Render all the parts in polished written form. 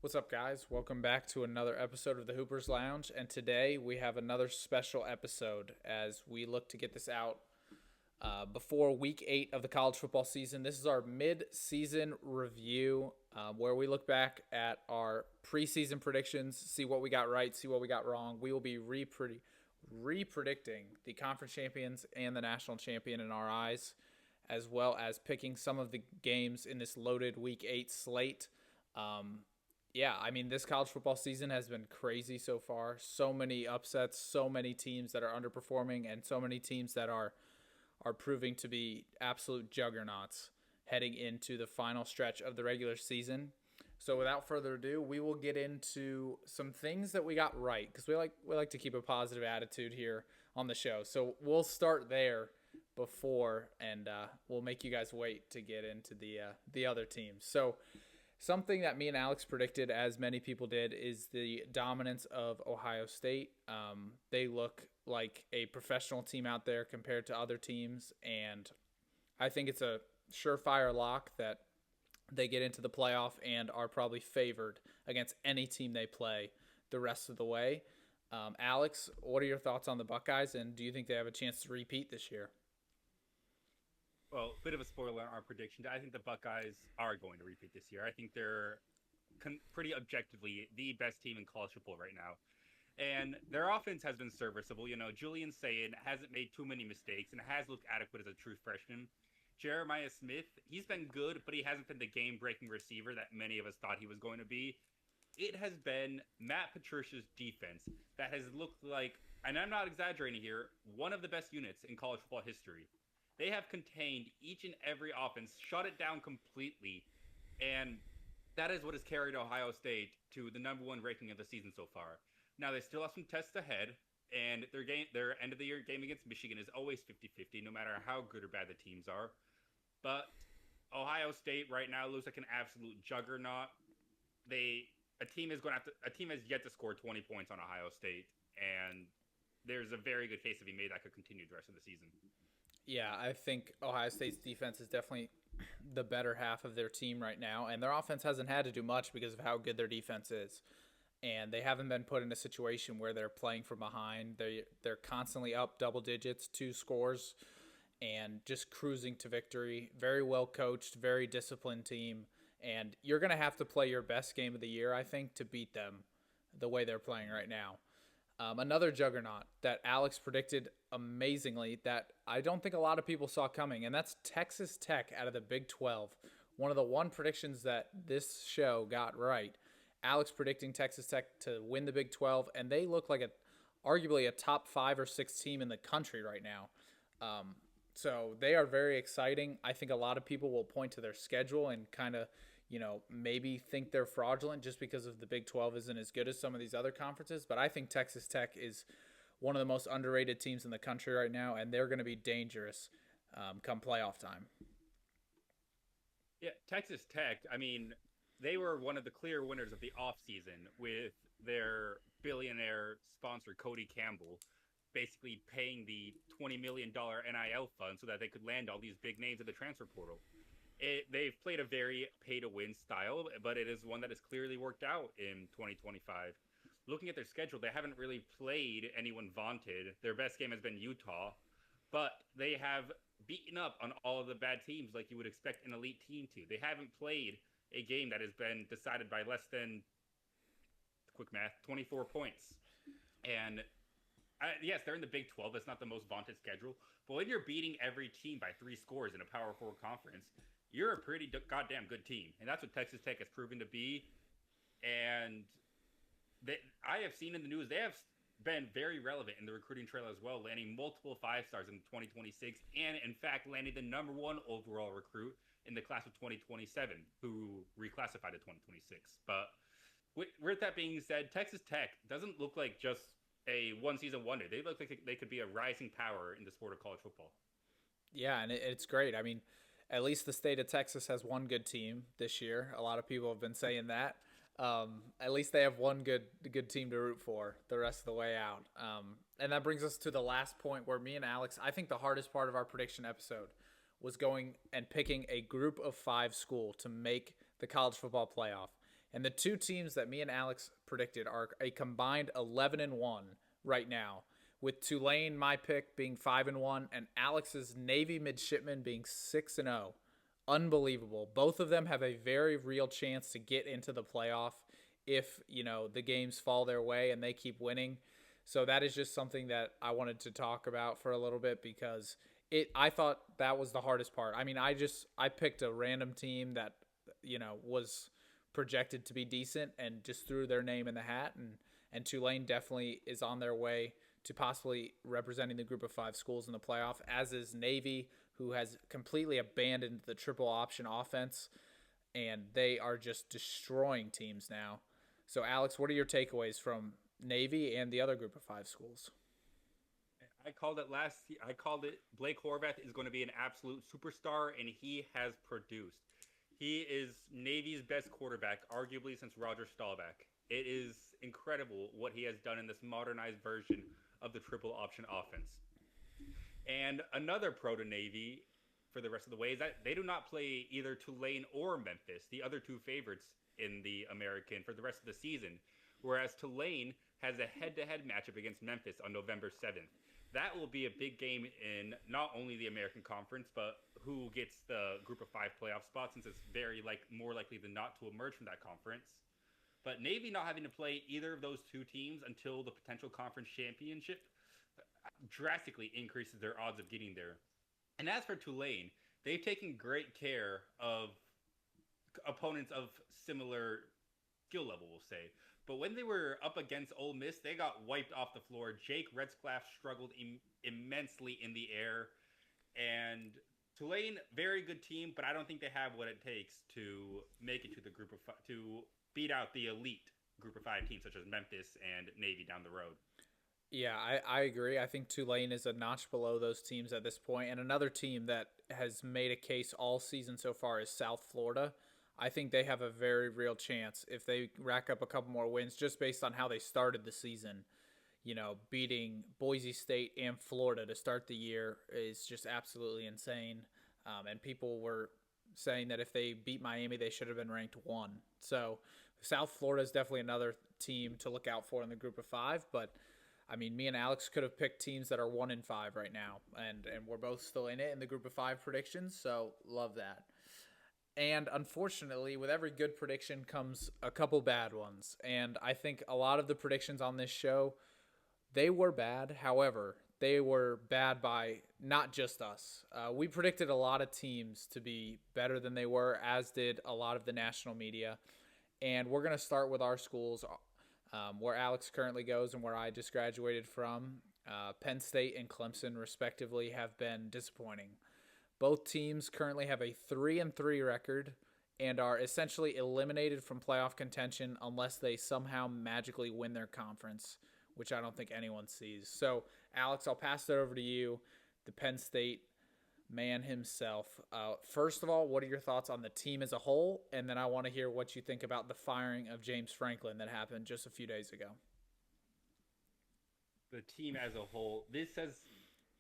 What's up, guys? Welcome back to another episode of the Hoopers Lounge. And today we have another special episode as we look to get this out before week 8 of the college football season. This is our mid-season review where we look back at our preseason predictions, see what we got right, see what we got wrong. We will be re-predicting the conference champions and the national champion in our eyes, as well as picking some of the games in this loaded week 8 slate. Yeah, I mean, this college football season has been crazy so far. So many upsets, so many teams that are underperforming, and so many teams that are proving to be absolute juggernauts heading into the final stretch of the regular season. So without further ado, we will get into some things that we got right because we like to keep a positive attitude here on the show. So we'll start there before, and we'll make you guys wait to get into the other teams. So something that me and Alex predicted, as many people did, is the dominance of Ohio State. They look like a professional team out there compared to other teams, and I think it's a surefire lock that they get into the playoff and are probably favored against any team they play the rest of the way. Alex, what are your thoughts on the Buckeyes, and do you think they have a chance to repeat this year? Well, bit of a spoiler on our prediction. I think the Buckeyes are going to repeat this year. I think they're pretty objectively the best team in college football right now. And their offense has been serviceable. You know, Julian Sayin hasn't made too many mistakes and has looked adequate as a true freshman. Jeremiah Smith, he's been good, but he hasn't been the game breaking receiver that many of us thought he was going to be. It has been Matt Patricia's defense that has looked like, and I'm not exaggerating here, one of the best units in college football history. They have contained each and every offense, shut it down completely, and that is what has carried Ohio State to the number one ranking of the season so far. Now they still have some tests ahead, and their end of the year game against Michigan is always 50-50, no matter how good or bad the teams are. But Ohio State right now looks like an absolute juggernaut. A team has yet to score 20 points on Ohio State, and there's a very good case to be made that could continue the rest of the season. Yeah, I think Ohio State's defense is definitely the better half of their team right now, and their offense hasn't had to do much because of how good their defense is. And they haven't been put in a situation where they're playing from behind. They're constantly up double digits, two scores, and just cruising to victory. Very well coached, very disciplined team, and you're going to have to play your best game of the year, I think, to beat them the way they're playing right now. Another juggernaut that Alex predicted amazingly that I don't think a lot of people saw coming, and that's Texas Tech out of the Big 12. One of the one predictions that this show got right. Alex predicting Texas Tech to win the Big 12, and they look like arguably a top 5 or 6 team in the country right now. So they are very exciting. I think a lot of people will point to their schedule and kind of, maybe think they're fraudulent just because of the Big 12 isn't as good as some of these other conferences. But I think Texas Tech is one of the most underrated teams in the country right now, and they're going to be dangerous come playoff time. Yeah, Texas Tech, I mean, they were one of the clear winners of the offseason with their billionaire sponsor, Cody Campbell, basically paying the $20 million NIL fund so that they could land all these big names in the transfer portal. They've played a very pay-to-win style, but it is one that has clearly worked out in 2025. Looking at their schedule, they haven't really played anyone vaunted. Their best game has been Utah, but they have beaten up on all of the bad teams like you would expect an elite team to. They haven't played a game that has been decided by less than, quick math, 24 points. And yes, they're in the Big 12. That's not the most vaunted schedule. But when you're beating every team by 3 scores in a Power 4 conference, you're a pretty goddamn good team. And that's what Texas Tech has proven to be. And I have seen in the news, they have been very relevant in the recruiting trail as well, landing multiple 5 stars in 2026, and in fact, landing the number one overall recruit in the class of 2027, who reclassified to 2026. But with that being said, Texas Tech doesn't look like just a one season wonder. They look like they could be a rising power in the sport of college football. Yeah, and it's great. I mean, at least the state of Texas has one good team this year. A lot of people have been saying that. At least they have one good team to root for the rest of the way out. And that brings us to the last point where me and Alex, I think the hardest part of our prediction episode was going and picking a group of 5 school to make the college football playoff. And the two teams that me and Alex predicted are a combined 11-1 right now, with Tulane, my pick, being 5-1, and Alex's Navy midshipmen being 6-0. Unbelievable. Both of them have a very real chance to get into the playoff if, the games fall their way and they keep winning. So that is just something that I wanted to talk about for a little bit because I thought that was the hardest part. I mean, I picked a random team that, was projected to be decent and just threw their name in the hat, and Tulane definitely is on their way to possibly representing the group of 5 schools in the playoff, as is Navy, who has completely abandoned the triple option offense, and they are just destroying teams now. So, Alex, what are your takeaways from Navy and the other group of 5 schools? I called it I called it Blake Horvath is going to be an absolute superstar, and he has produced. He is Navy's best quarterback, arguably since Roger Staubach. It is incredible what he has done in this modernized version of the triple option offense. And another pro to Navy for the rest of the way is that they do not play either Tulane or Memphis, the other two favorites in the American for the rest of the season, whereas Tulane has a head-to-head matchup against Memphis on November 7th. That will be a big game in not only the American Conference, but who gets the group of 5 playoff spot, since it's more likely than not to emerge from that conference. But Navy not having to play either of those two teams until the potential conference championship drastically increases their odds of getting there. And as for Tulane, they've taken great care of opponents of similar skill level, we'll say. But when they were up against Ole Miss, they got wiped off the floor. Jake Retzlaff struggled immensely in the air. And Tulane, very good team, but I don't think they have what it takes to make it to the group of 5, to beat out the elite group of 5 teams such as Memphis and Navy down the road. Yeah, I agree. I think Tulane is a notch below those teams at this point. And another team that has made a case all season so far is South Florida. I think they have a very real chance if they rack up a couple more wins just based on how they started the season. Beating Boise State and Florida to start the year is just absolutely insane. And people were saying that if they beat Miami, they should have been ranked 1. So South Florida is definitely another team to look out for in the group of 5. But, I mean, me and Alex could have picked teams that are 1-5 right now. And we're both still in it in the group of 5 predictions. So love that. And unfortunately, with every good prediction comes a couple bad ones. And I think a lot of the predictions on this show, they were bad. However, they were bad by not just us. We predicted a lot of teams to be better than they were, as did a lot of the national media. And we're going to start with our schools, where Alex currently goes and where I just graduated from. Penn State and Clemson, respectively, have been disappointing. Both teams currently have a 3-3 record and are essentially eliminated from playoff contention unless they somehow magically win their conference, which I don't think anyone sees. So, Alex, I'll pass it over to you, the Penn State man himself. First of all, what are your thoughts on the team as a whole? And then I want to hear what you think about the firing of James Franklin that happened just a few days ago. The team as a whole, this has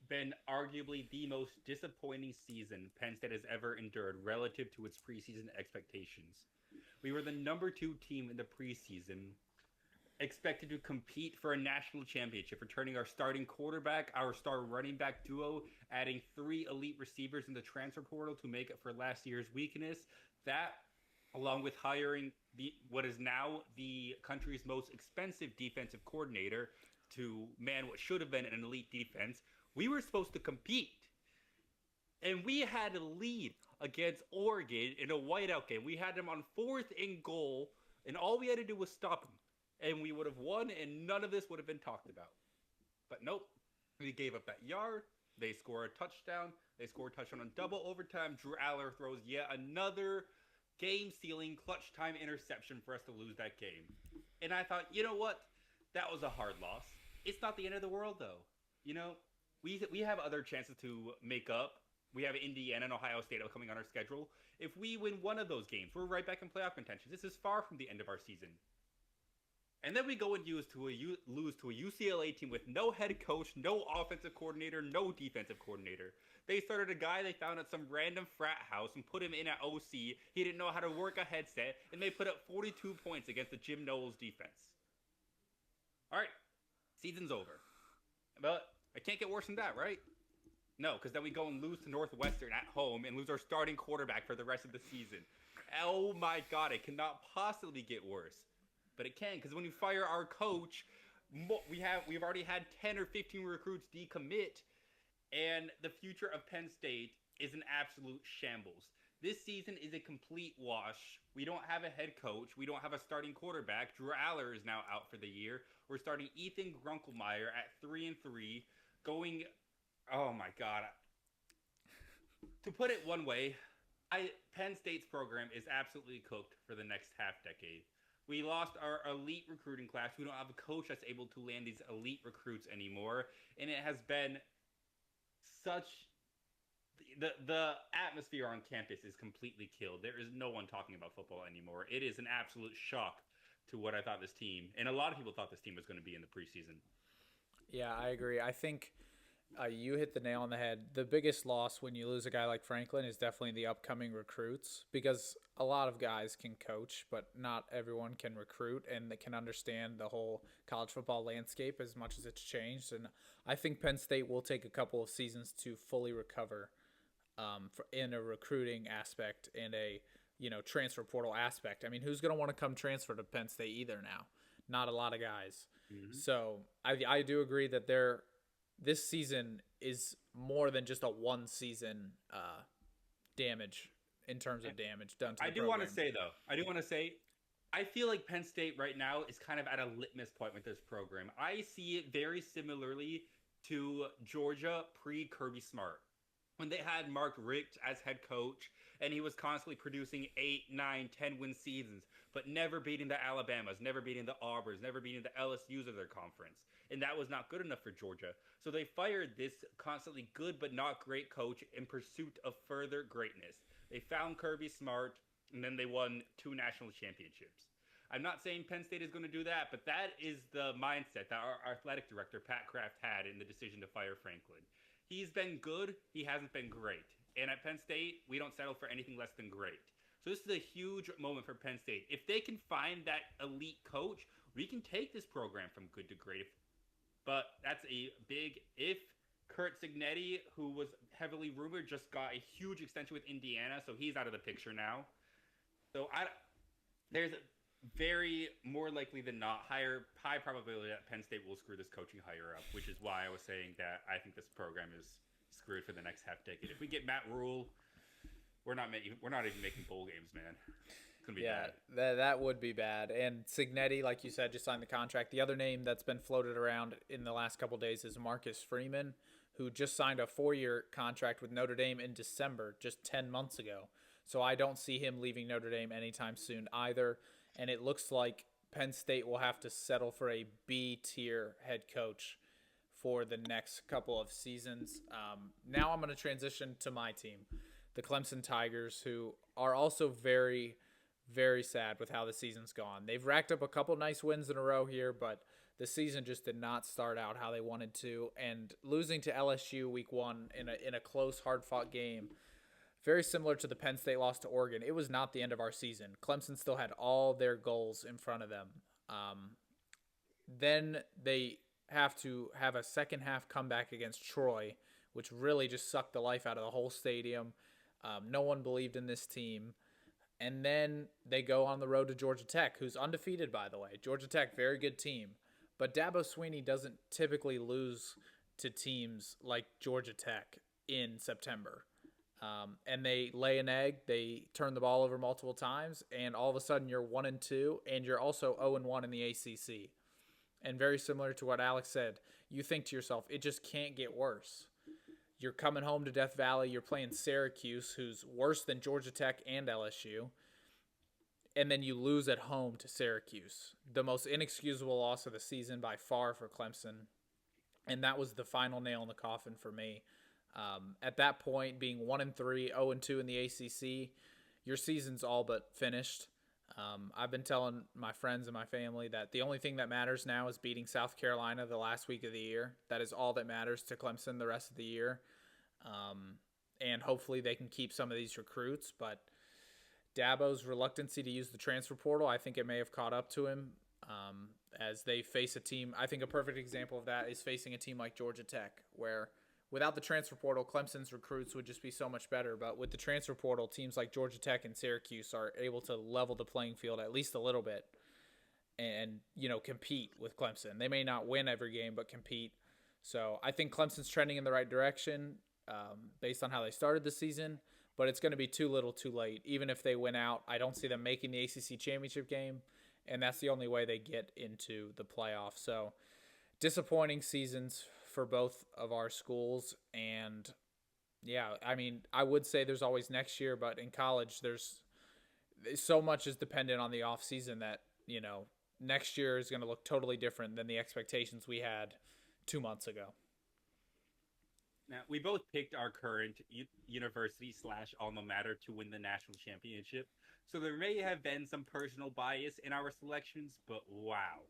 been arguably the most disappointing season Penn State has ever endured relative to its preseason expectations. We were the number 2 team in the preseason, expected to compete for a national championship, returning our starting quarterback, our star running back duo, adding 3 elite receivers in the transfer portal to make up for last year's weakness. That, along with hiring what is now the country's most expensive defensive coordinator to man what should have been an elite defense, we were supposed to compete. And we had a lead against Oregon in a whiteout game. We had them on 4th and goal, and all we had to do was stop them. And we would have won, and none of this would have been talked about. But nope, we gave up that yard. They score a touchdown. They score a touchdown on double overtime. Drew Aller throws yet another game-sealing clutch time interception for us to lose that game. And I thought, you know what? That was a hard loss. It's not the end of the world, though. We have other chances to make up. We have Indiana and Ohio State coming on our schedule. If we win one of those games, we're right back in playoff contention. This is far from the end of our season. And then we go and lose to a UCLA team with no head coach, no offensive coordinator, no defensive coordinator. They started a guy they found at some random frat house and put him in at OC. He didn't know how to work a headset, and they put up 42 points against the Jim Knowles defense. All right, season's over. But it can't get worse than that, right? No, because then we go and lose to Northwestern at home and lose our starting quarterback for the rest of the season. Oh my God, it cannot possibly get worse. But it can, because when you fire our coach, we've already had 10 or 15 recruits decommit, and the future of Penn State is an absolute shambles. This season is a complete wash. We don't have a head coach. We don't have a starting quarterback. Drew Aller is now out for the year. We're starting Ethan Grunkelmeyer at 3-3, going. Oh my God. To put it one way, Penn State's program is absolutely cooked for the next half decade. We lost our elite recruiting class. We don't have a coach that's able to land these elite recruits anymore, and it has been such. The atmosphere on campus is completely killed. There is no one talking about football anymore. It is an absolute shock to what I thought this team, and a lot of people thought this team was going to be in the preseason. Yeah, I agree. I think you hit the nail on the head. The biggest loss when you lose a guy like Franklin is definitely the upcoming recruits, because a lot of guys can coach, but not everyone can recruit and they can understand the whole college football landscape as much as it's changed. And I think Penn State will take a couple of seasons to fully recover in a recruiting aspect and a transfer portal aspect. I mean, who's going to want to come transfer to Penn State either now? Not a lot of guys. Mm-hmm. So I do agree that this season is more than just a one season damage in terms of damage done to the program. I do want to say, I feel like Penn State right now is kind of at a litmus point with this program. I see it very similarly to Georgia pre-Kirby Smart, when they had Mark Richt as head coach, and he was constantly producing 8, 9, 10-win seasons, but never beating the Alabamas, never beating the Auburns, never beating the LSUs of their conference. And that was not good enough for Georgia. So they fired this constantly good but not great coach in pursuit of further greatness. They found Kirby Smart, and then they won 2 national championships. I'm not saying Penn State is going to do that, but that is the mindset that our athletic director, Pat Kraft, had in the decision to fire Franklin. He's been good. He hasn't been great. And at Penn State, we don't settle for anything less than great. So this is a huge moment for Penn State. If they can find that elite coach, we can take this program from good to great. But that's a big if. Kurt Signetti, who was heavily rumored, just got a huge extension with Indiana, so he's out of the picture now. So there's very more likely than not high probability that Penn State will screw this coaching hire up, which is why I was saying that I think this program is screwed for the next half decade. If we get Matt Rule, we're not even making bowl games, man. It's gonna be bad. That would be bad. And Signetti, like you said, just signed the contract. The other name that's been floated around in the last couple of days is Marcus Freeman, who just signed a 4-year contract with Notre Dame in December, just 10 months ago. So I don't see him leaving Notre Dame anytime soon either. And it looks like Penn State will have to settle for a B-tier head coach for the next couple of seasons. Now I'm going to transition to my team, the Clemson Tigers, who are also very, very sad with how the season's gone. They've racked up a couple nice wins in a row here, but the season just did not start out how they wanted to. And losing to LSU week 1 in a close, hard-fought game, very similar to the Penn State loss to Oregon, it was not the end of our season. Clemson still had all their goals in front of them. Then they have to have a second-half comeback against Troy, which really just sucked the life out of the whole stadium. No one believed in this team. And then they go on the road to Georgia Tech, who's undefeated, by the way. Georgia Tech, very good team. But Dabo Swinney doesn't typically lose to teams like Georgia Tech in September. And they lay an egg. They turn the ball over multiple times, and all of a sudden you're 1-2, and you're also 0-1 in the ACC. And very similar to what Alex said, you think to yourself, it just can't get worse. You're coming home to Death Valley. You're playing Syracuse, who's worse than Georgia Tech and LSU. And then you lose at home to Syracuse. The most inexcusable loss of the season by far for Clemson. And that was the final nail in the coffin for me. At that point, being 1-3, 0-2 in the ACC, your season's all but finished. I've been telling my friends and my family that the only thing that matters now is beating South Carolina the last week of the year. That is all that matters to Clemson the rest of the year. And hopefully they can keep some of these recruits. But Dabo's reluctancy to use the transfer portal, I think it may have caught up to him as they face a team. I think a perfect example of that is facing a team like Georgia Tech, where without the transfer portal, Clemson's recruits would just be so much better. But with the transfer portal, teams like Georgia Tech and Syracuse are able to level the playing field at least a little bit and, compete with Clemson. They may not win every game, but compete. So I think Clemson's trending in the right direction based on how they started the season, but it's going to be too little too late. Even if they win out, I don't see them making the ACC championship game, and that's the only way they get into the playoffs. So disappointing seasons for both of our schools. And yeah, I mean, I would say there's always next year, but in college, there's so much is dependent on the off season that, next year is going to look totally different than the expectations we had 2 months ago. Now, we both picked our current university / alma mater to win the national championship. So there may have been some personal bias in our selections, but wow.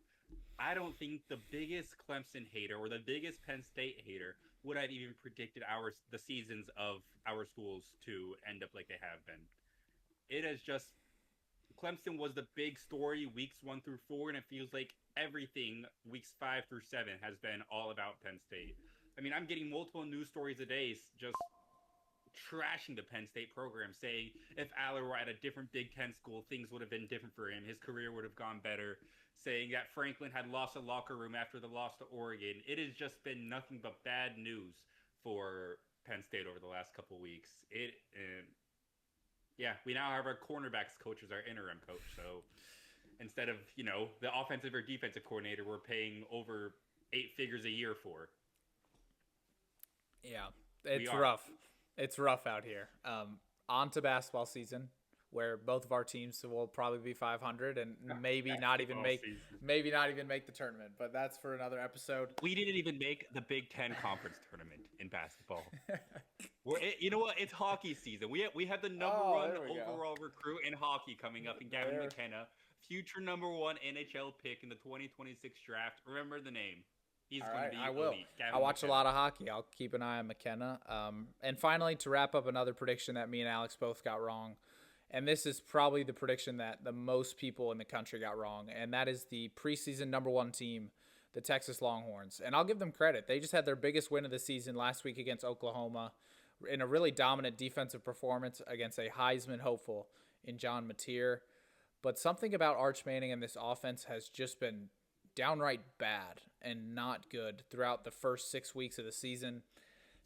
I don't think the biggest Clemson hater or the biggest Penn State hater would have even predicted the seasons of our schools to end up like they have been. It has just Clemson was the big story weeks 1 through 4, and it feels like everything weeks 5 through 7 has been all about Penn State. I mean, I'm getting multiple news stories a day just trashing the Penn State program, saying if Aller were at a different Big Ten school, things would have been different for him. His career would have gone better. Saying that Franklin had lost a locker room after the loss to Oregon. It has just been nothing but bad news for Penn State over the last couple of weeks. We now have our cornerbacks coach as our interim coach. So instead of, the offensive or defensive coordinator we're paying over 8 figures a year for. Yeah, it's rough. It's rough out here. On to basketball season, where both of our teams will probably be 500 and maybe not even make the tournament. But that's for another episode. We didn't even make the Big Ten conference tournament in basketball. You know what? It's hockey season. We have the number one overall recruit in hockey coming up in Gavin McKenna, future number 1 NHL pick in the 2026 draft. Remember the name. He's going to be I will. elite. I watch a lot of hockey. I'll keep an eye on McKenna. And finally, to wrap up another prediction that me and Alex both got wrong. And this is probably the prediction that the most people in the country got wrong. And that is the preseason number 1 team, the Texas Longhorns. And I'll give them credit. They just had their biggest win of the season last week against Oklahoma in a really dominant defensive performance against a Heisman hopeful in John Mateer. But something about Arch Manning and this offense has just been downright bad and not good throughout the first 6 weeks of the season.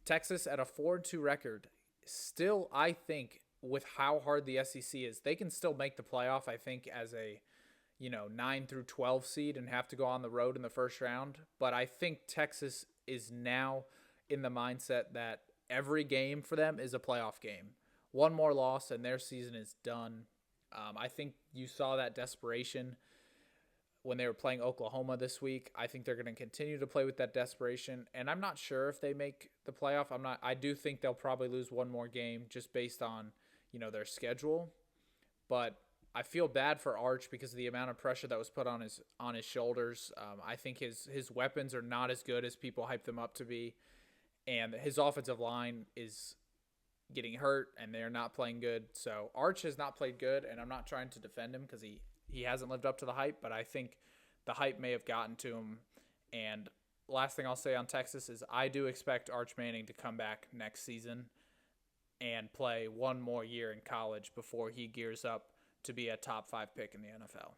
Texas at a 4-2 record, still, I think, with how hard the SEC is, they can still make the playoff, I think, as a 9 through 12 seed and have to go on the road in the first round. But I think Texas is now in the mindset that every game for them is a playoff game. One more loss and their season is done. I think you saw that desperation when they were playing Oklahoma this week. I think they're going to continue to play with that desperation, and I'm not sure if they make the playoff. I do think they'll probably lose one more game just based on, their schedule. But I feel bad for Arch because of the amount of pressure that was put on his shoulders. I think his weapons are not as good as people hype them up to be, and his offensive line is getting hurt, and they're not playing good. So Arch has not played good, and I'm not trying to defend him because he hasn't lived up to the hype, but I think the hype may have gotten to him. And last thing I'll say on Texas is I do expect Arch Manning to come back next season and play one more year in college before he gears up to be a top 5 pick in the NFL.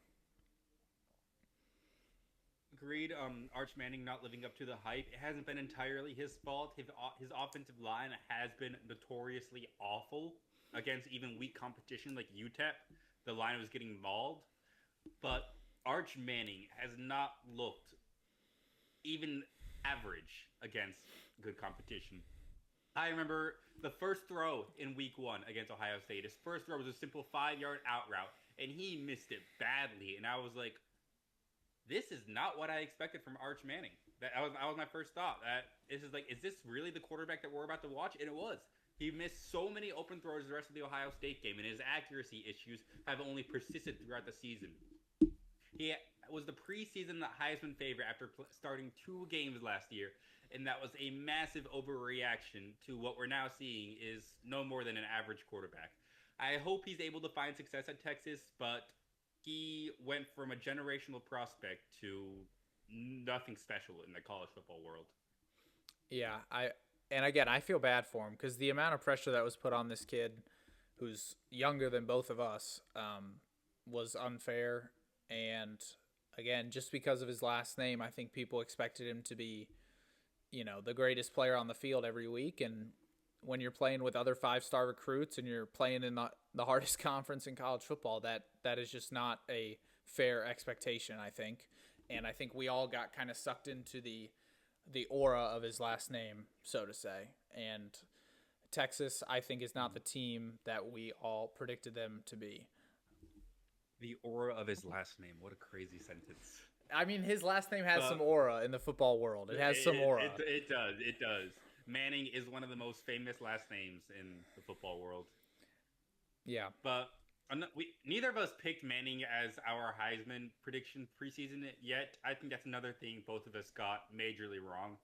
Agreed. Arch Manning not living up to the hype. It hasn't been entirely his fault. His offensive line has been notoriously awful against even weak competition like UTEP. The line was getting mauled. But Arch Manning has not looked even average against good competition. I remember the first throw in week 1 against Ohio State. His first throw was a simple 5-yard out route, and he missed it badly. And I was like, this is not what I expected from Arch Manning. That was my first thought. Is this really the quarterback that we're about to watch? And it was. He missed so many open throws the rest of the Ohio State game, and his accuracy issues have only persisted throughout the season. He was the preseason Heisman favorite after starting 2 games last year, and that was a massive overreaction to what we're now seeing is no more than an average quarterback. I hope he's able to find success at Texas, but he went from a generational prospect to nothing special in the college football world. Yeah, and again, I feel bad for him because the amount of pressure that was put on this kid, who's younger than both of us, was unfair. And again, just because of his last name, I think people expected him to be, the greatest player on the field every week. And when you're playing with other 5-star recruits and you're playing in the hardest conference in college football, that is just not a fair expectation, I think. And I think we all got kind of sucked into the aura of his last name, so to say. And Texas, I think, is not the team that we all predicted them to be. The aura of his last name. What a crazy sentence. I mean, his last name has some aura in the football world. It has some aura. It does. It does. Manning is one of the most famous last names in the football world. Yeah. But neither of us picked Manning as our Heisman prediction preseason yet. I think that's another thing both of us got majorly wrong.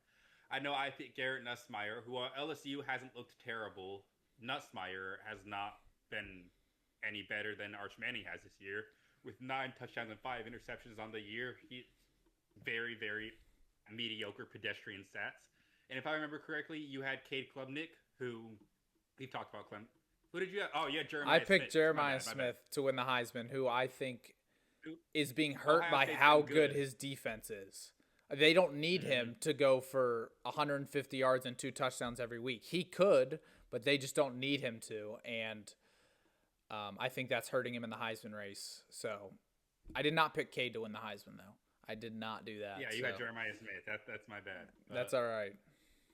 I know I picked Garrett Nussmeier, who LSU hasn't looked terrible. Nussmeier has not been any better than Arch Manning has this year. With 9 touchdowns and 5 interceptions on the year, he's very, very mediocre pedestrian stats. And if I remember correctly, you had Cade Klubnik, who we've talked about. Who did you have? Oh, yeah, Jeremiah Smith. I picked Jeremiah Smith to win the Heisman, who I think is being hurt by how good his defense is. They don't need him to go for 150 yards and 2 touchdowns every week. He could, but they just don't need him to. And I think that's hurting him in the Heisman race. So I did not pick Cade to win the Heisman, though. I did not do that. Yeah, you got Jeremiah Smith. That's my bad. That's all right.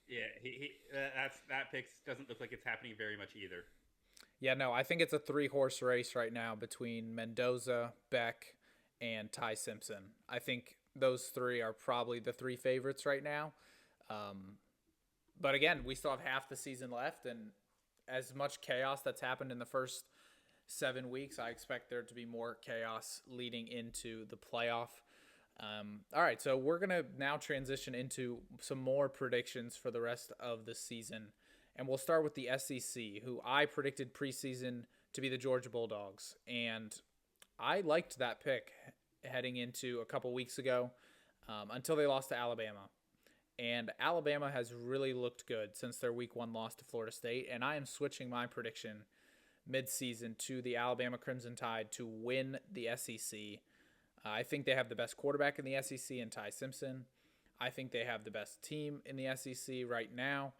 Yeah, that pick doesn't look like it's happening very much either. Yeah, no, I think it's a 3-horse race right now between Mendoza, Beck, and Ty Simpson. I think those 3 are probably the 3 favorites right now. But again, we still have half the season left, and as much chaos that's happened in the first 7 weeks, I expect there to be more chaos leading into the playoff. All right, so we're going to now transition into some more predictions for the rest of the season. And we'll start with the SEC, who I predicted preseason to be the Georgia Bulldogs. And I liked that pick heading into a couple weeks ago until they lost to Alabama. And Alabama has really looked good since their week 1 loss to Florida State. And I am switching my prediction midseason to the Alabama Crimson Tide to win the SEC. I think they have the best quarterback in the SEC in Ty Simpson. I think they have the best team in the SEC right now.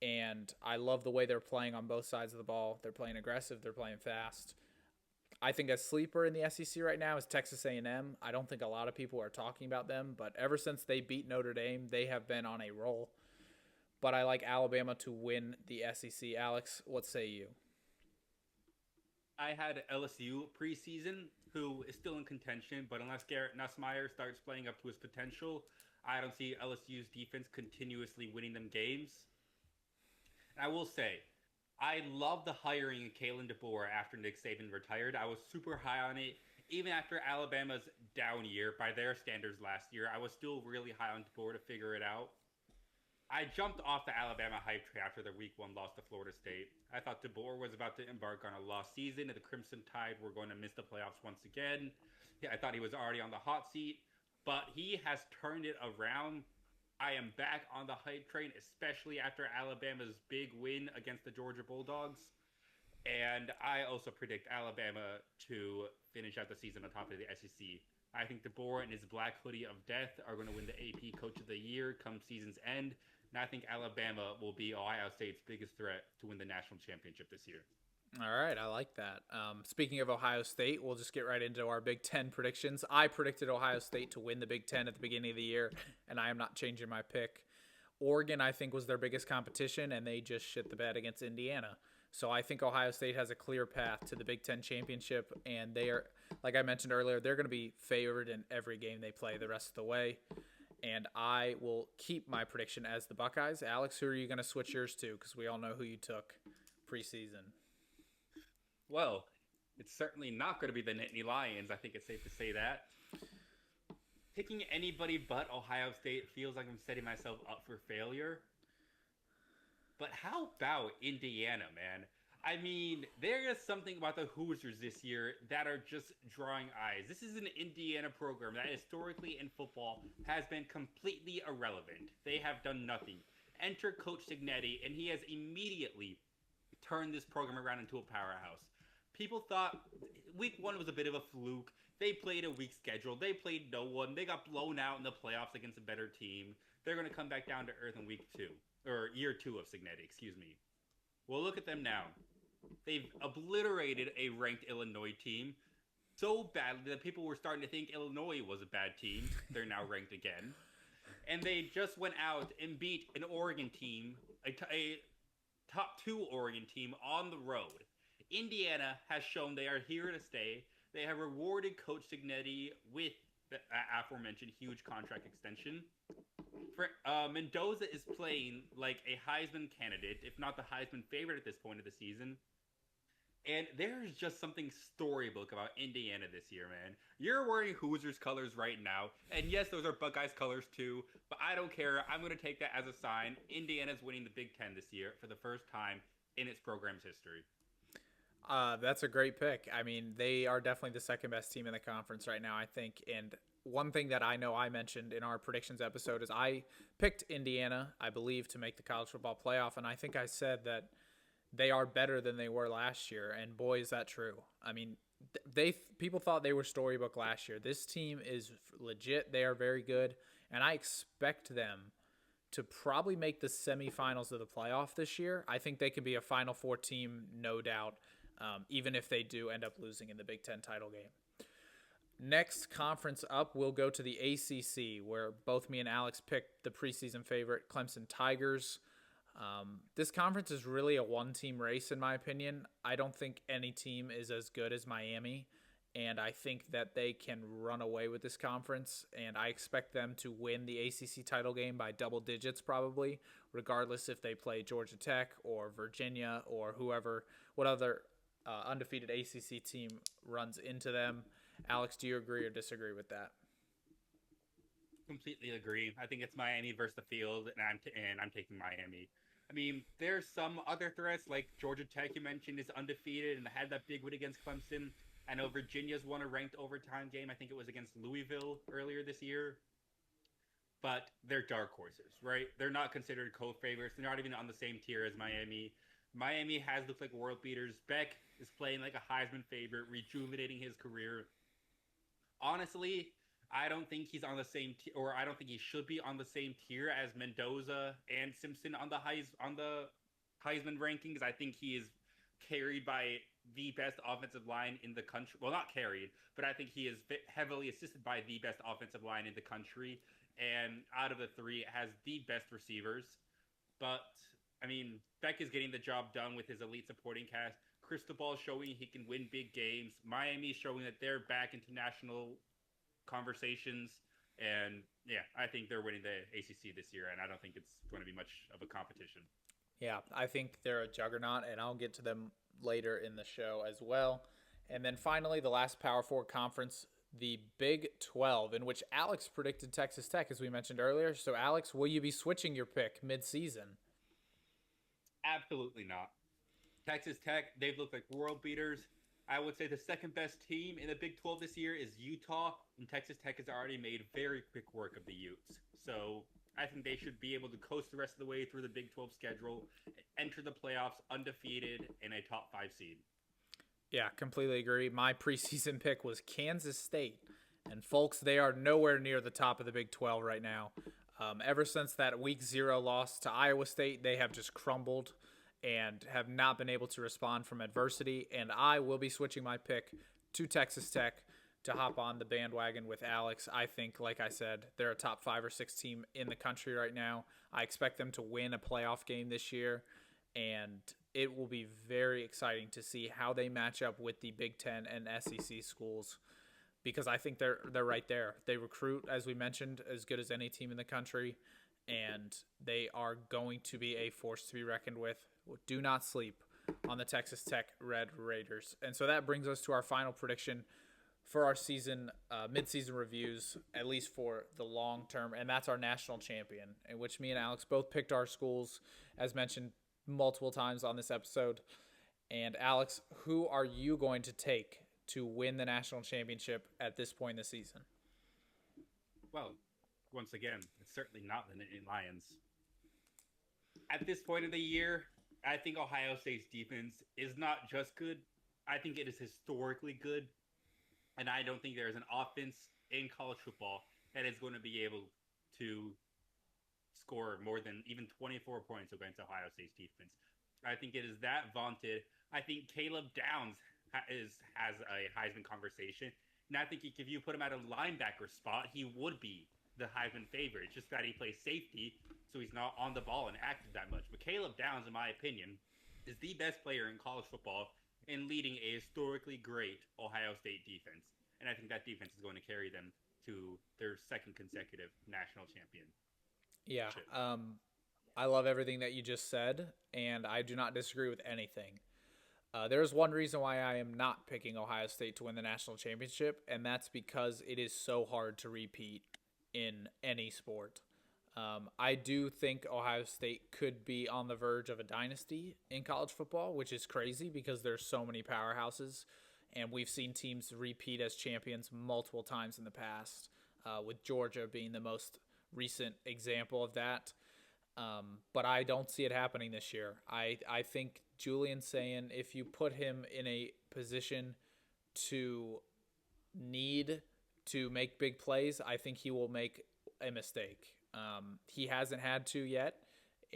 And I love the way they're playing on both sides of the ball. They're playing aggressive. They're playing fast. I think a sleeper in the SEC right now is Texas A&M. I don't think a lot of people are talking about them, but ever since they beat Notre Dame, they have been on a roll. But I like Alabama to win the SEC. Alex, what say you? I had LSU preseason, who is still in contention, but unless Garrett Nussmeier starts playing up to his potential, I don't see LSU's defense continuously winning them games. And I will say, I love the hiring of Kalen DeBoer after Nick Saban retired. I was super high on it. Even after Alabama's down year, by their standards last year, I was still really high on DeBoer to figure it out. I jumped off the Alabama hype train after their week 1 loss to Florida State. I thought DeBoer was about to embark on a lost season, and the Crimson Tide were going to miss the playoffs once again. Yeah, I thought he was already on the hot seat, but he has turned it around. I am back on the hype train, especially after Alabama's big win against the Georgia Bulldogs. And I also predict Alabama to finish out the season on top of the SEC. I think DeBoer and his black hoodie of death are going to win the AP Coach of the Year come season's end. And I think Alabama will be Ohio State's biggest threat to win the national championship this year. All right, I like that. Speaking of Ohio State, we'll just get right into our Big Ten predictions. I predicted Ohio State to win the Big Ten at the beginning of the year, and I am not changing my pick. Oregon, I think, was their biggest competition, and they just shit the bed against Indiana. So I think Ohio State has a clear path to the Big Ten championship, and they are, like I mentioned earlier, they're going to be favored in every game they play the rest of the way. And I will keep my prediction as the Buckeyes. Alex, who are you going to switch yours to? Because we all know who you took. preseason? Well, it's certainly not going to be the Nittany Lions. I think it's safe to say that. Picking anybody but Ohio State feels like I'm setting myself up for failure. But how about Indiana, man? I mean, there is something about the Hoosiers this year that are just drawing eyes. This is an Indiana program that historically in football has been completely irrelevant. They have done nothing. Enter Coach Signetti, and he has immediately turned this program around into a powerhouse. People thought week one was a bit of a fluke. They played a weak schedule. They played no one. They got blown out in the playoffs against a better team. They're going to come back down to earth in week two. Or year two of Signetti, excuse me. Well, look at them now. They've obliterated a ranked Illinois team so badly that people were starting to think Illinois was a bad team. They're now ranked again. And they just went out and beat an Oregon team, a top 2 Oregon team on the road. Indiana has shown they are here to stay. They have rewarded Coach Signetti with the aforementioned huge contract extension. Mendoza is playing like a Heisman candidate, if not the Heisman favorite at this point of the season. And there's just something storybook about Indiana this year, man. You're wearing Hoosiers colors right now. And yes, those are Buckeyes colors too. But I don't care. I'm going to take that as a sign. Indiana's winning the Big Ten this year for the first time in its program's history. That's a great pick. I mean, they are definitely the second best team in the conference right now, I think. And one thing that I know I mentioned in our predictions episode is I picked Indiana, I believe, to make the college football playoff. And I think I said that they are better than they were last year. And boy, is that true. I mean, people thought they were storybook last year. This team is legit. They are very good. And I expect them to probably make the semifinals of the playoff this year. I think they can be a Final Four team, no doubt, even if they do end up losing in the Big Ten title game. Next conference up, we'll go to the ACC, where both me and Alex picked the preseason favorite, Clemson Tigers. This conference is really a one-team race, in my opinion. I don't think any team is as good as Miami, and I think that they can run away with this conference, and I expect them to win the ACC title game by double digits probably, regardless if they play Georgia Tech or Virginia or what other undefeated ACC team runs into them. Alex, do you agree or disagree with that? Completely agree. I think it's Miami versus the field, and I'm taking Miami. I mean, there's some other threats like Georgia Tech you mentioned is undefeated and had that big win against Clemson. I know Virginia's won a ranked overtime game. I think it was against Louisville earlier this year. But they're dark horses, right? They're not considered co-favorites. They're not even on the same tier as Miami. Miami has looked like world beaters. Beck is playing like a Heisman favorite, rejuvenating his career. Honestly, I don't think he's on the same tier, or I don't think he should be on the same tier as Mendoza and Simpson on the Heisman rankings. I think he is carried by the best offensive line in the country. Well, not carried, but I think he is heavily assisted by the best offensive line in the country. And out of the three, has the best receivers. But, I mean, Beck is getting the job done with his elite supporting cast. Cristobal showing he can win big games. Miami showing that they're back into national conversations. And, yeah, I think they're winning the ACC this year, and I don't think it's going to be much of a competition. Yeah, I think they're a juggernaut, and I'll get to them later in the show as well. And then finally, the last Power Four conference, the Big 12, in which Alex predicted Texas Tech, as we mentioned earlier. So, Alex, will you be switching your pick mid-season? Absolutely not. Texas Tech, they've looked like world beaters. I would say the second best team in the Big 12 this year is Utah, and Texas Tech has already made very quick work of the Utes. So I think they should be able to coast the rest of the way through the Big 12 schedule, enter the playoffs undefeated in a top 5 seed. Yeah, completely agree. My preseason pick was Kansas State. And folks, they are nowhere near the top of the Big 12 right now. Ever since that Week 0 loss to Iowa State, they have just crumbled and have not been able to respond from adversity. And I will be switching my pick to Texas Tech to hop on the bandwagon with Alex. I think, like I said, they're a top 5 or 6 team in the country right now. I expect them to win a playoff game this year, and it will be very exciting to see how they match up with the Big Ten and SEC schools, because I think they're right there. They recruit, as we mentioned, as good as any team in the country, and they are going to be a force to be reckoned with. Do not sleep on the Texas Tech Red Raiders. And so that brings us to our final prediction for our season, mid-season reviews, at least for the long term, and that's our national champion, in which me and Alex both picked our schools, as mentioned multiple times on this episode. And Alex, who are you going to take to win the national championship at this point in the season? Well, once again, it's certainly not the Nittany Lions. At this point of the year, I think Ohio State's defense is not just good. I think it is historically good. And I don't think there is an offense in college football that is going to be able to score more than even 24 points against Ohio State's defense. I think it is that vaunted. I think Caleb Downs has a Heisman conversation. And I think if you put him at a linebacker spot, he would be the Heisman favorite. It's just that he plays safety, so he's not on the ball and active that much. But Caleb Downs, in my opinion, is the best player in college football in leading a historically great Ohio State defense. And I think that defense is going to carry them to their second consecutive national champion. Yeah, I love everything that you just said, and I do not disagree with anything. There's one reason why I am not picking Ohio State to win the national championship, and that's because it is so hard to repeat in any sport. I do think Ohio State could be on the verge of a dynasty in college football, which is crazy because there's so many powerhouses, and we've seen teams repeat as champions multiple times in the past, with Georgia being the most recent example of that. But I don't see it happening this year. I think Julian Sayin, if you put him in a position to need to make big plays, I think he will make a mistake. He hasn't had to yet.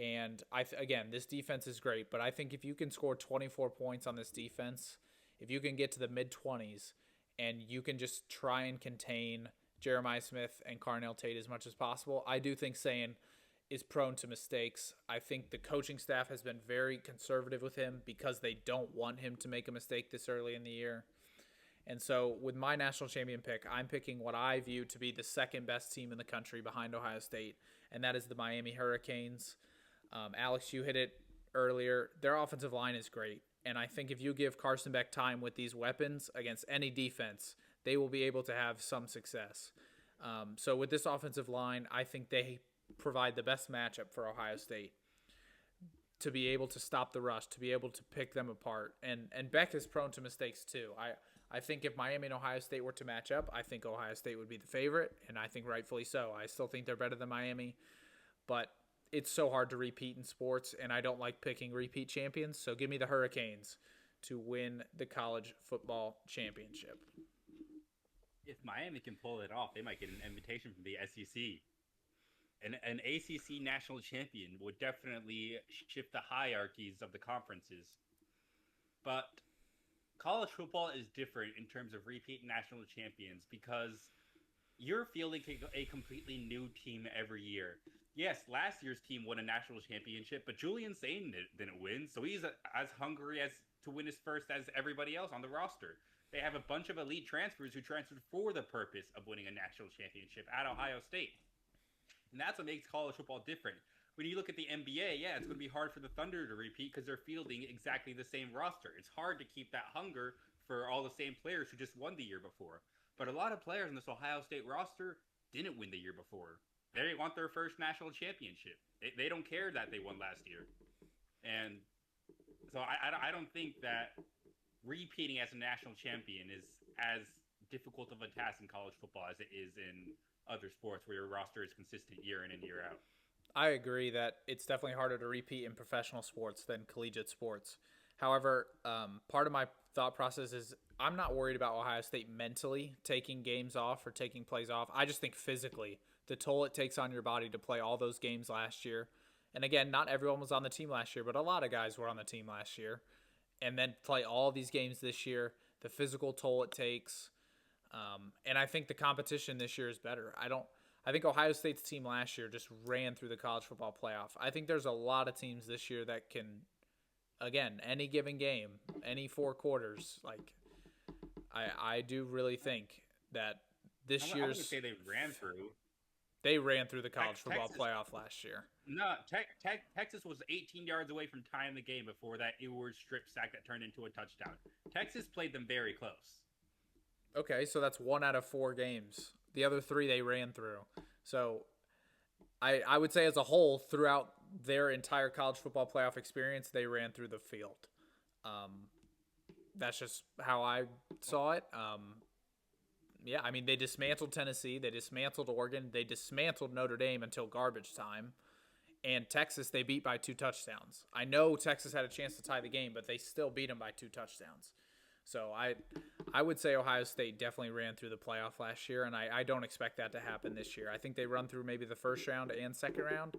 And again, this defense is great, but I think if you can score 24 points on this defense, if you can get to the mid-20s and you can just try and contain Jeremiah Smith and Carnell Tate as much as possible, I do think Sayin is prone to mistakes. I think the coaching staff has been very conservative with him because they don't want him to make a mistake this early in the year. And so with my national champion pick, I'm picking what I view to be the second best team in the country behind Ohio State, and that is the Miami Hurricanes. Alex, you hit it earlier. Their offensive line is great, and I think if you give Carson Beck time with these weapons against any defense, they will be able to have some success. So with this offensive line, I think they provide the best matchup for Ohio State to be able to stop the rush, to be able to pick them apart. And Beck is prone to mistakes too. I think if Miami and Ohio State were to match up, I think Ohio State would be the favorite, and I think rightfully so. I still think they're better than Miami, but it's so hard to repeat in sports, and I don't like picking repeat champions, so give me the Hurricanes to win the college football championship. If Miami can pull it off, they might get an invitation from the SEC. An ACC national champion would definitely shift the hierarchies of the conferences. But college football is different in terms of repeat national champions because you're fielding a completely new team every year. Yes, last year's team won a national championship, but Julian Sayin didn't win, so he's as hungry as to win his first as everybody else on the roster. They have a bunch of elite transfers who transferred for the purpose of winning a national championship at Ohio State. And that's what makes college football different. When you look at the NBA, yeah, it's going to be hard for the Thunder to repeat because they're fielding exactly the same roster. It's hard to keep that hunger for all the same players who just won the year before. But a lot of players in this Ohio State roster didn't win the year before. They want their first national championship. They don't care that they won last year. And so I don't think that repeating as a national champion is as difficult of a task in college football as it is in other sports where your roster is consistent year in and year out. I agree that it's definitely harder to repeat in professional sports than collegiate sports. However, part of my thought process is I'm not worried about Ohio State mentally taking games off or taking plays off. I just think physically, the toll it takes on your body to play all those games last year. And again, not everyone was on the team last year, but a lot of guys were on the team last year. And then play all these games this year, the physical toll it takes. And I think the competition this year is better. I think Ohio State's team last year just ran through the college football playoff. I think there's a lot of teams this year that can, again, any given game, any 4 quarters, like I do really think that this year's. I wouldn't say they ran through. They ran through the college football playoff last year. No, Texas was 18 yards away from tying the game before that Ewers strip sack that turned into a touchdown. Texas played them very close. Okay, so that's 1 out of 4 games. The other 3 they ran through. So I would say as a whole, throughout their entire college football playoff experience, they ran through the field. Um, that's just how I saw it. Yeah, I mean, they dismantled Tennessee, they dismantled Oregon, they dismantled Notre Dame until garbage time, and Texas they beat by 2 touchdowns. I know Texas had a chance to tie the game, but they still beat them by 2 touchdowns. So I would say Ohio State definitely ran through the playoff last year, and I don't expect that to happen this year. I think they run through maybe the first round and second round,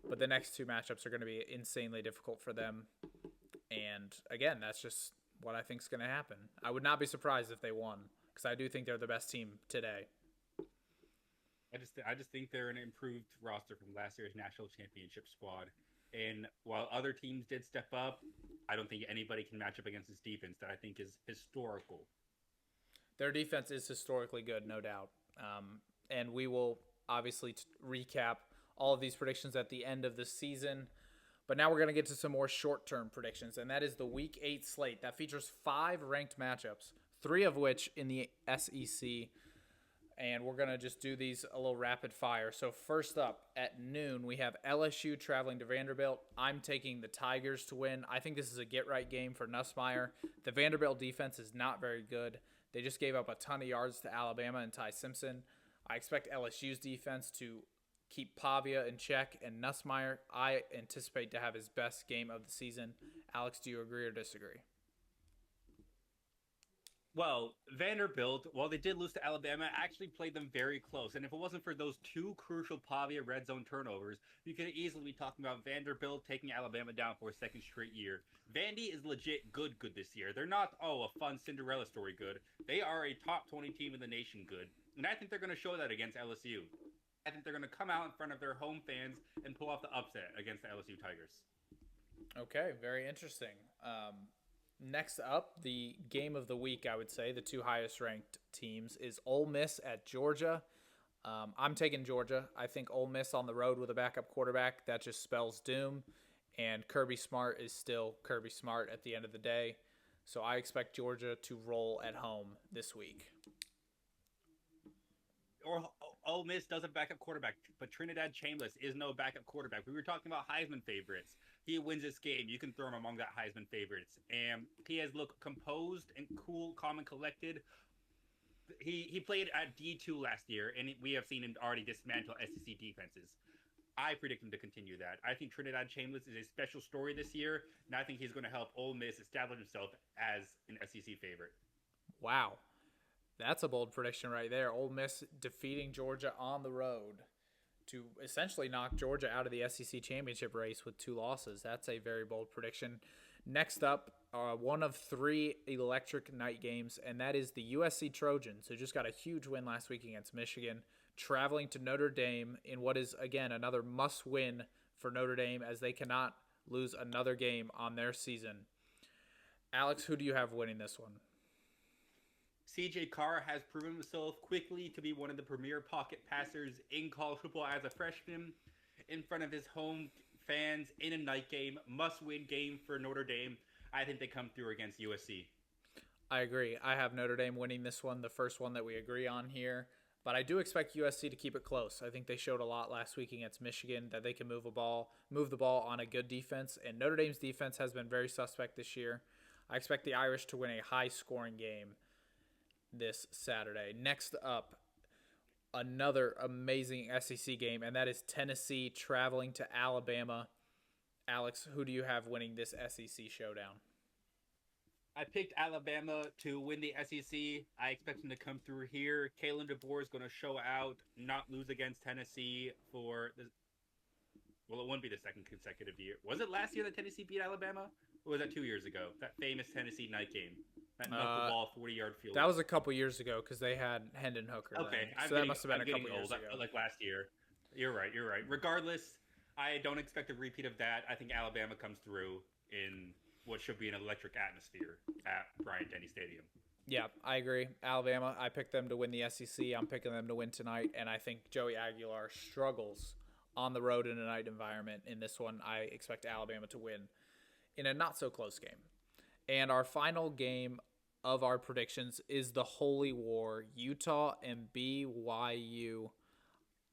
but the next 2 matchups are going to be insanely difficult for them. And again, that's just what I think is going to happen. I would not be surprised if they won because I do think they're the best team today. I just think they're an improved roster from last year's national championship squad. And while other teams did step up, I don't think anybody can match up against this defense that I think is historical. Their defense is historically good, no doubt. And we will obviously recap all of these predictions at the end of the season. But now we're going to get to some more short-term predictions, and that is the Week 8 slate. That features 5 ranked matchups, 3 of which in the SEC. And we're going to just do these a little rapid fire. So first up at noon, we have LSU traveling to Vanderbilt. I'm taking the Tigers to win. I think this is a get-right game for Nussmeier. The Vanderbilt defense is not very good. They just gave up a ton of yards to Alabama and Ty Simpson. I expect LSU's defense to keep Pavia in check, and Nussmeier, I anticipate to have his best game of the season. Alex, do you agree or disagree? Well, Vanderbilt, while they did lose to Alabama, actually played them very close. And if it wasn't for those 2 crucial Pavia red zone turnovers, you could easily be talking about Vanderbilt taking Alabama down for a second straight year. Vandy is legit good this year. They're not, a fun Cinderella story good. They are a top 20 team in the nation good. And I think they're going to show that against LSU. I think they're going to come out in front of their home fans and pull off the upset against the LSU Tigers. Okay, very interesting. Next up, the game of the week, I would say, the 2 highest ranked teams is Ole Miss at Georgia. I'm taking Georgia. I think Ole Miss on the road with a backup quarterback, that just spells doom. And Kirby Smart is still Kirby Smart at the end of the day. So I expect Georgia to roll at home this week. Or Ole Miss does a backup quarterback, but Trinidad Chambliss is no backup quarterback. We were talking about Heisman favorites. He wins this game. You can throw him among that Heisman favorites. And he has looked composed and cool, calm, and collected. He played at D2 last year, and we have seen him already dismantle SEC defenses. I predict him to continue that. I think Trinidad Chambliss is a special story this year, and I think he's going to help Ole Miss establish himself as an SEC favorite. Wow. That's a bold prediction right there. Ole Miss defeating Georgia on the road to essentially knock Georgia out of the SEC championship race with 2 losses. That's a very bold prediction. Next up, one of 3 electric night games, and that is the USC Trojans, who just got a huge win last week against Michigan, traveling to Notre Dame in what is, again, another must-win for Notre Dame as they cannot lose another game on their season. Alex, who do you have winning this one? CJ Carr has proven himself quickly to be one of the premier pocket passers in college football as a freshman in front of his home fans in a night game, must-win game for Notre Dame. I think they come through against USC. I agree. I have Notre Dame winning this one, the first one that we agree on here. But I do expect USC to keep it close. I think they showed a lot last week against Michigan that they can move the ball on a good defense. And Notre Dame's defense has been very suspect this year. I expect the Irish to win a high-scoring game this Saturday. Next up, another amazing SEC game, and that is Tennessee traveling to Alabama. Alex, who do you have winning this SEC showdown? I picked Alabama to win the SEC. I expect them to come through here. Kalen DeBoer is going to show out, not lose against Tennessee for the. Well, it wouldn't be the second consecutive year. Was it last year that Tennessee beat Alabama? Or was that 2 years ago? That famous Tennessee night game. That knuckleball 40-yard field. That was a couple years ago because they had Hendon Hooker. Okay, so that must have been a couple years ago. Like last year. You're right. Regardless, I don't expect a repeat of that. I think Alabama comes through in what should be an electric atmosphere at Bryant-Denny Stadium. Yeah, I agree. Alabama, I picked them to win the SEC. I'm picking them to win tonight, and I think Joey Aguilar struggles on the road in a night environment. In this one, I expect Alabama to win in a not so close game. And our final game of our predictions is the Holy War, Utah and BYU.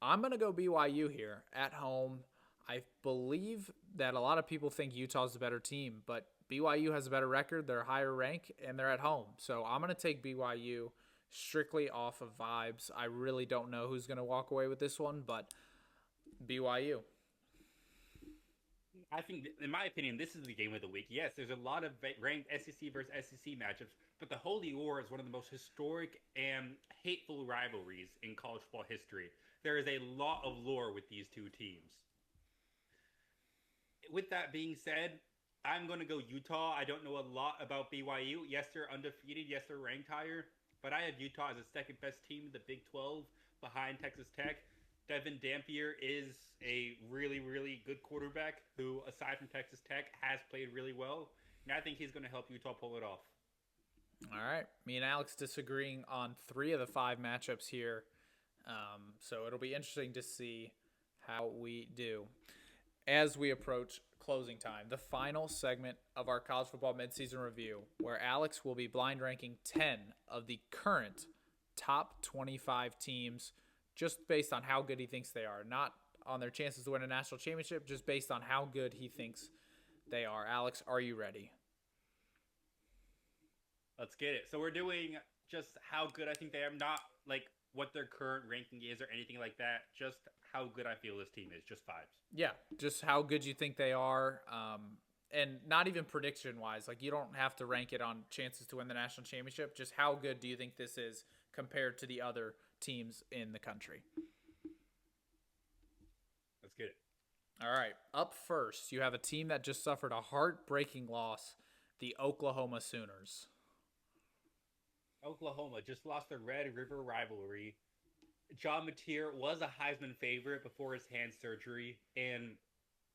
I'm going to go BYU here at home. I believe that a lot of people think Utah's the better team, but BYU has a better record. They're higher rank, and they're at home. So I'm going to take BYU strictly off of vibes. I really don't know who's going to walk away with this one, but BYU. I think, in my opinion, this is the game of the week. Yes, there's a lot of ranked SEC versus SEC matchups, but the Holy War is one of the most historic and hateful rivalries in college football history. There is a lot of lore with these two teams. With that being said, I'm going to go Utah. I don't know a lot about BYU. Yes, they're undefeated. Yes, they're ranked higher. But I have Utah as the second best team in the Big 12 behind Texas Tech. Devin Dampier is a really, really good quarterback who, aside from Texas Tech, has played really well. And I think he's going to help Utah pull it off. All right. Me and Alex disagreeing on 3 of the 5 matchups here. So it'll be interesting to see how we do. As we approach closing time, the final segment of our college football midseason review, where Alex will be blind ranking 10 of the current top 25 teams just based on how good he thinks they are, not on their chances to win a national championship, just based on how good he thinks they are. Alex, are you ready? Let's get it. So we're doing just how good I think they are, not like what their current ranking is or anything like that, just how good I feel this team is, just vibes. Yeah, just how good you think they are, and not even prediction-wise. Like, you don't have to rank it on chances to win the national championship. Just how good do you think this is compared to the other teams in the country? Let's get it. All right, up first, you have a team that just suffered a heartbreaking loss, the Oklahoma Sooners. Oklahoma just lost their Red River rivalry. John Mateer was a Heisman favorite before his hand surgery, and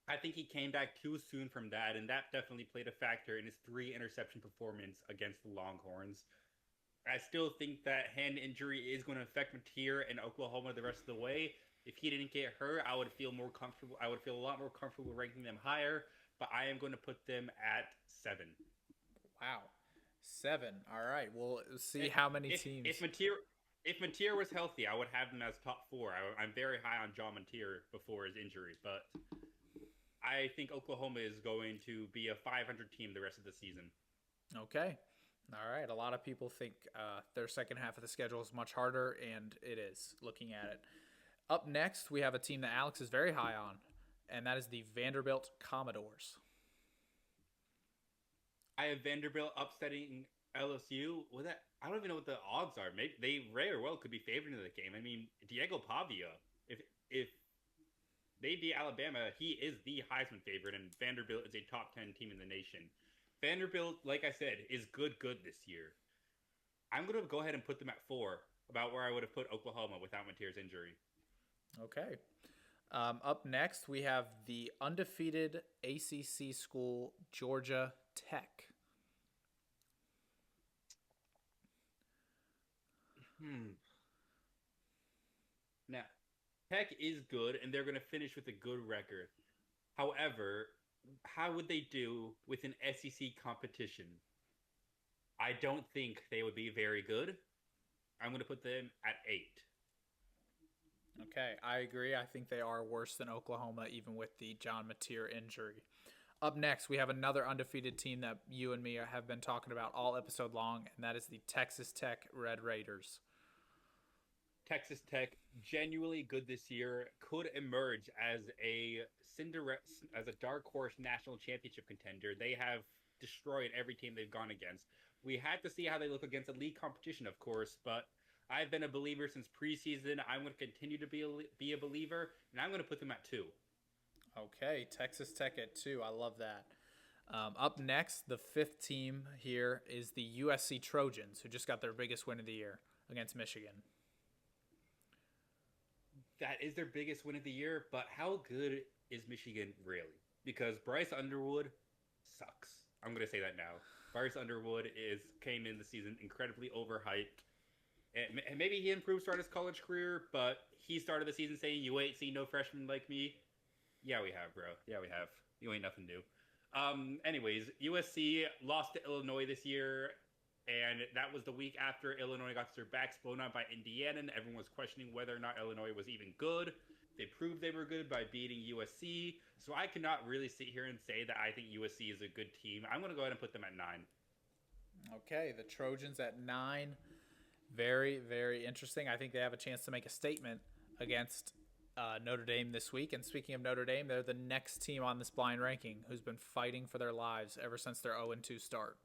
I think he came back too soon from that, and that definitely played a factor in his 3 interception performance against the Longhorns. I still think that hand injury is going to affect Mateer and Oklahoma the rest of the way. If he didn't get hurt, I would feel more comfortable. I would feel a lot more comfortable ranking them higher, but I am going to put them at 7. Wow. 7. All right. We'll see how many teams. If Mateer was healthy, I would have them as top 4. I'm very high on John Mateer before his injury, but I think Oklahoma is going to be a 500 team the rest of the season. Okay. All right. A lot of people think their second half of the schedule is much harder, and it is, looking at it. Up next, we have a team that Alex is very high on, and that is the Vanderbilt Commodores. I have Vanderbilt upsetting LSU. I don't even know what the odds are. Maybe they very well could be favored in the game. I mean, Diego Pavia, if they beat Alabama, he is the Heisman favorite, and Vanderbilt is a top 10 team in the nation. Vanderbilt, like I said, is good this year. I'm going to go ahead and put them at 4, about where I would have put Oklahoma without Mateer's injury. Okay. Up next, we have the undefeated ACC school, Georgia Tech. Now, Tech is good, and they're going to finish with a good record. However, how would they do with an SEC competition? I don't think they would be very good. I'm going to put them at 8. Okay, I agree. I think they are worse than Oklahoma, even with the John Mateer injury. Up next, we have another undefeated team that you and me have been talking about all episode long, and that is the Texas Tech Red Raiders. Texas Tech, genuinely good this year, could emerge as a dark horse national championship contender. They have destroyed every team they've gone against. We had to see how they look against a league competition, of course, but I've been a believer since preseason. I'm going to continue to be a believer, and I'm going to put them at 2. Okay, Texas Tech at 2. I love that. Up next, the 5th team here is the USC Trojans, who just got their biggest win of the year against Michigan. That is their biggest win of the year, but how good is Michigan really? Because Bryce Underwood sucks. I'm going to say that now. Bryce Underwood came in the season incredibly overhyped. And maybe he improved throughout his college career, but he started the season saying, "You ain't seen no freshman like me." Yeah, we have, bro. Yeah, we have. You ain't nothing new. Anyways, USC lost to Illinois this year, and that was the week after Illinois got their backs blown out by Indiana, and everyone was questioning whether or not Illinois was even good. They proved they were good by beating USC, so I cannot really sit here and say that I think USC is a good team. I'm going to go ahead and put them at 9. Okay, the Trojans at 9. Very, very interesting. I think they have a chance to make a statement against Notre Dame this week. And speaking of Notre Dame, they're the next team on this blind ranking who's been fighting for their lives ever since their 0-2 start.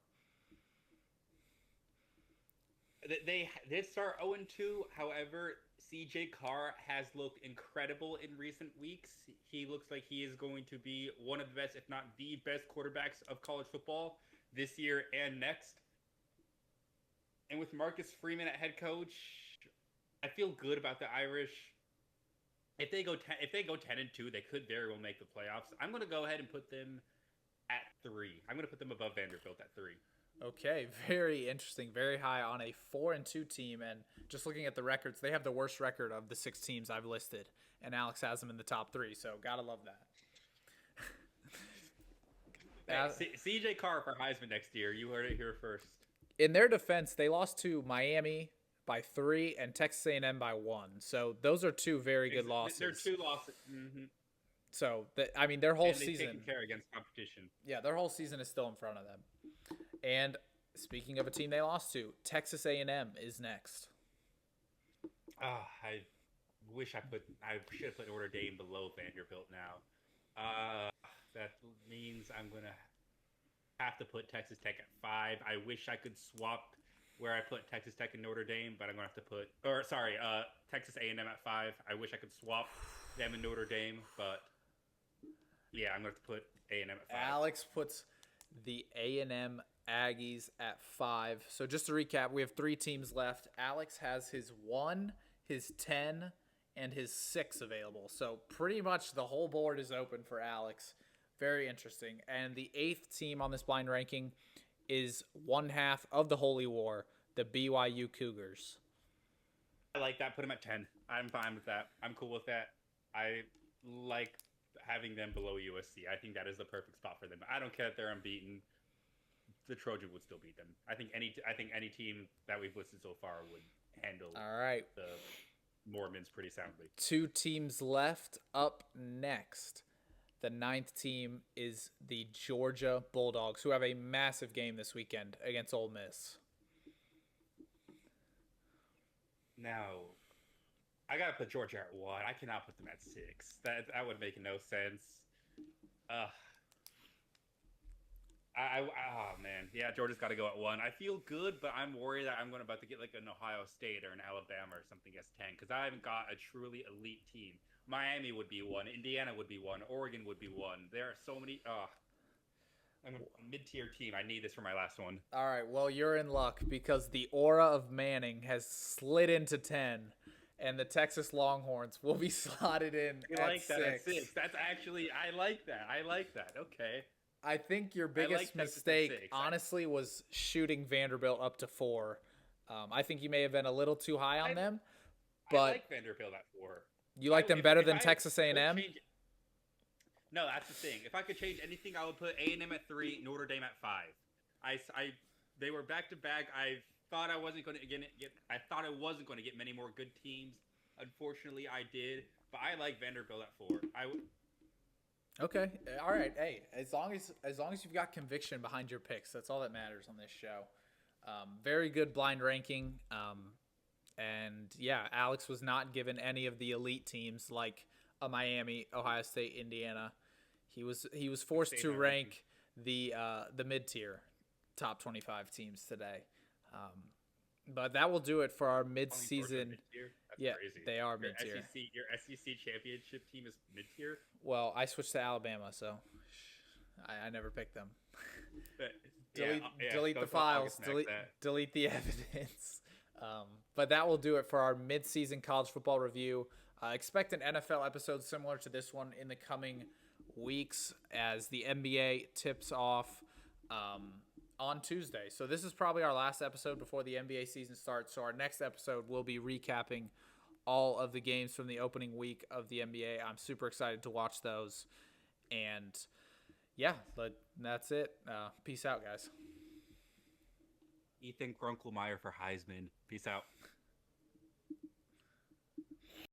They did start 0-2. However, CJ Carr has looked incredible in recent weeks. He looks like he is going to be one of the best, if not the best quarterbacks of college football this year and next. And with Marcus Freeman at head coach, I feel good about the Irish. If they go 10-2, they could very well make the playoffs. I'm going to go ahead and put them at 3. I'm going to put them above Vanderbilt at 3. Okay, very interesting. Very high on a 4-2 team, and just looking at the records, they have the worst record of the 6 teams I've listed, and Alex has them in the top 3. So gotta love that. CJ Carr for Heisman next year. You heard it here first. In their defense, they lost to Miami by 3 and Texas A&M by 1. So those are 2 very good losses. They're 2 losses. Mm-hmm. So their whole season. Taken care against competition. Yeah, their whole season is still in front of them. And speaking of a team they lost to, Texas A&M is next. I wish I should have put Notre Dame below Vanderbilt now. That means I'm gonna have to put Texas Tech at 5. I wish I could swap where I put Texas Tech and Notre Dame, but I'm gonna have to put Texas A&M at 5. I wish I could swap them and Notre Dame, but yeah, I'm gonna have to put A&M at 5. Alex puts the A&M Aggies at 5. So just to recap, we have 3 teams left. Alex has his 1, his 10, and his 6 available. So pretty much the whole board is open for Alex. Very interesting. And the 8th team on this blind ranking is one half of the Holy War, the BYU Cougars. I like that. Put them at 10. I'm fine with that. I'm cool with that. I like having them below USC. I think that is the perfect spot for them. I don't care if they're unbeaten. The Trojan would still beat them. I think any team that we've listed so far would handle the Mormons pretty soundly. 2 teams left. Up next, the 9th team is the Georgia Bulldogs, who have a massive game this weekend against Ole Miss. Now, I gotta put Georgia at 1. I cannot put them at 6. That would make no sense. Oh man, yeah, Georgia's got to go at 1. I feel good, but I'm worried that I'm about to get like an Ohio State or an Alabama or something as 10 because I haven't got a truly elite team. Miami would be 1, Indiana would be 1, Oregon would be 1. There are so many. I'm a mid-tier team. I need this for my last one. All right, well, you're in luck because the aura of Manning has slid into 10, and the Texas Longhorns will be slotted in at 6. That's actually, I like that. Okay. I think your biggest mistake, honestly, was shooting Vanderbilt up to 4. I think you may have been a little too high on them, but I like Vanderbilt at 4. You like them better than Texas A&M? No, that's the thing. If I could change anything, I would put A&M at 3, Notre Dame at 5. They were back to back. I thought I wasn't going to get many more good teams. Unfortunately, I did, but I like Vanderbilt at 4. Okay. All right. Hey, as long as you've got conviction behind your picks, that's all that matters on this show. Very good blind ranking. And yeah, Alex was not given any of the elite teams like a Miami, Ohio State, Indiana. He was forced to rank the mid-tier top 25 teams today. But that will do it for our mid-season. Yeah, crazy. They are mid-tier. Your SEC championship team is mid-tier? Well, I switched to Alabama, so I never picked them. Delete the files. Delete the evidence. But that will do it for our mid-season college football review. Expect an NFL episode similar to this one in the coming weeks as the NBA tips off on Tuesday. So this is probably our last episode before the NBA season starts. So our next episode will be recapping all of the games from the opening week of the NBA. I'm super excited to watch those. And yeah, that's it. Peace out, guys. Ethan Grunkelmeyer for Heisman. Peace out.